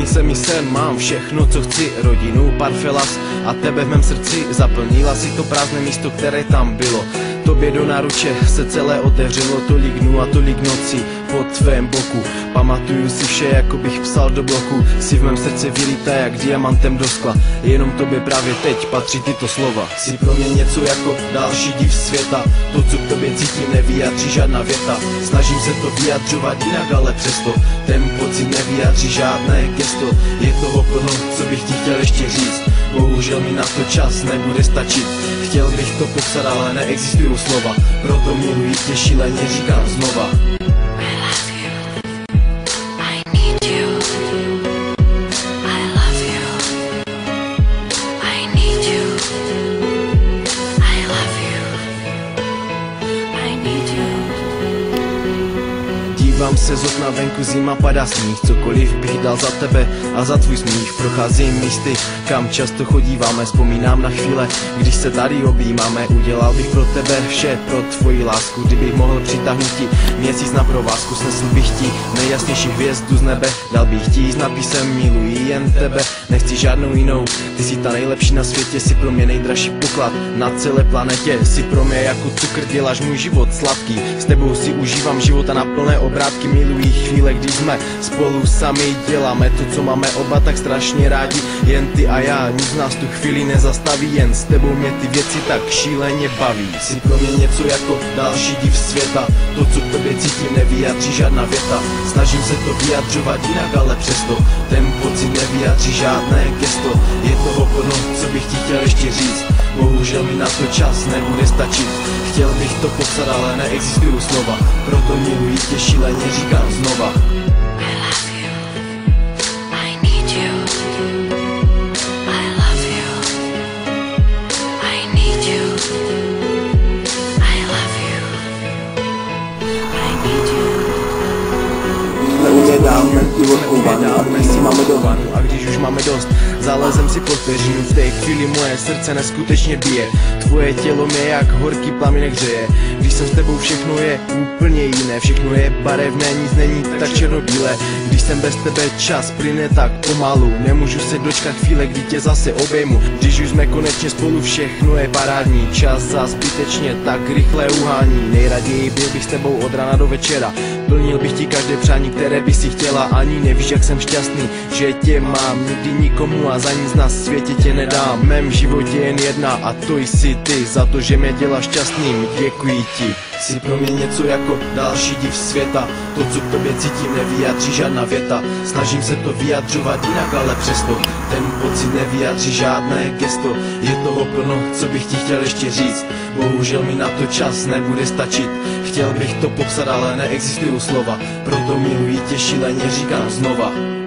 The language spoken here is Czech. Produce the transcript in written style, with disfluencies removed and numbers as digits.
se mi sen, mám všechno, co chci, rodinu, pár felas a tebe v mém srdci. Zaplnila si to prázdné místo, které tam bylo. Tobě do náruče se celé otevřelo, tolik dnů a tolik nocí po tvém boku. Pamatuju si vše, jako bych psal do bloku. Jsi v mém srdci vylítá jak diamantem do skla. Jenom tobě právě teď patří tyto slova. Jsi pro mě něco jako další div světa. To, co k tobě cítím, nevyjádří žádná věta. Snažím se to vyjadřovat jinak, ale přesto ten pocit nevyjádří žádné gesto. Je toho plno, co bych ti chtěl ještě říct. Bohužel mi na to čas nebude stačit. Chtěl bych to popsat, ale neexistují slova. Proto miluji tě šíleně, říkám znova. Dívám se z okna, venku zima, padá sníh. Cokoliv bych dal za tebe a za tvůj smích. Procházím místy, kam často chodíváme. Vzpomínám na chvíle, když se tady objímáme. Udělal bych pro tebe vše, pro tvoji lásku. Kdybych mohl přitáhnout ti měsíc na provázku, snesl bych ti nejjasnější hvězdu z nebe. Dal bych ti s nápisem miluji jen tebe, nechci žádnou jinou. Ty jsi ta nejlepší na světě, jsi pro mě nejdražší poklad na celé planetě. Jsi pro mě jako cukr, děláš můj život sladký. S tebou si užívám života na plné obrátky. Miluji chvíle, když jsme spolu sami, děláme to, co máme oba tak strašně rádi. Jen ty a já, nic nás tu chvíli nezastaví. Jen s tebou mě ty věci tak šíleně baví. Jsi pro mě něco jako další div světa. To, co k tobě cítím, nevyjádří žádná věta. Snažím se to vyjadřovat jinak, ale přesto ten pocit nevyjádří žádné gesto. Je toho plno, co bych ti chtěl ještě říct. Bohužel mi na to čas nebude stačit. Chtěl bych to popsat, ale neexistují slova. Proto miluji tě šíleně, říkám znova. A když už máme dost, zalezem si pod peřinu. V té chvíli moje srdce neskutečně bije. Tvoje tělo mě jak horký plamínek hřeje. Když jsem s tebou, všechno je úplně jiné. Všechno je barevné, nic není tak černobílé. Když jsem bez tebe, čas plyne tak pomalu. Nemůžu se dočkat chvíle, kdy tě zase obejmu. Když už jsme konečně spolu, všechno je parádní. Čas za zbytečně tak rychle uhání. Nejraději byl bych s tebou od rána do večera. Plnil bych ti každé přání, které by si chtěla. Ani nevíš, jak jsem šťastný, že tě mám. Nikdy nikomu a za nic na světě tě nedám. V mém životě jen jedna a to jsi ty. Za to, že mě děláš šťastným, děkuji ti. Jsi pro mě něco jako další div světa. To, co k tobě cítím, nevyjádří žádná věta. Snažím se to vyjadřovat jinak, ale přesto ten pocit nevyjádří žádné gesto. Je toho plno, co bych ti chtěl ještě říct. Bohužel mi na to čas nebude stačit. Chtěl bych to popsat, ale neexistují slova. Proto miluji tě šíleně, říkám znova.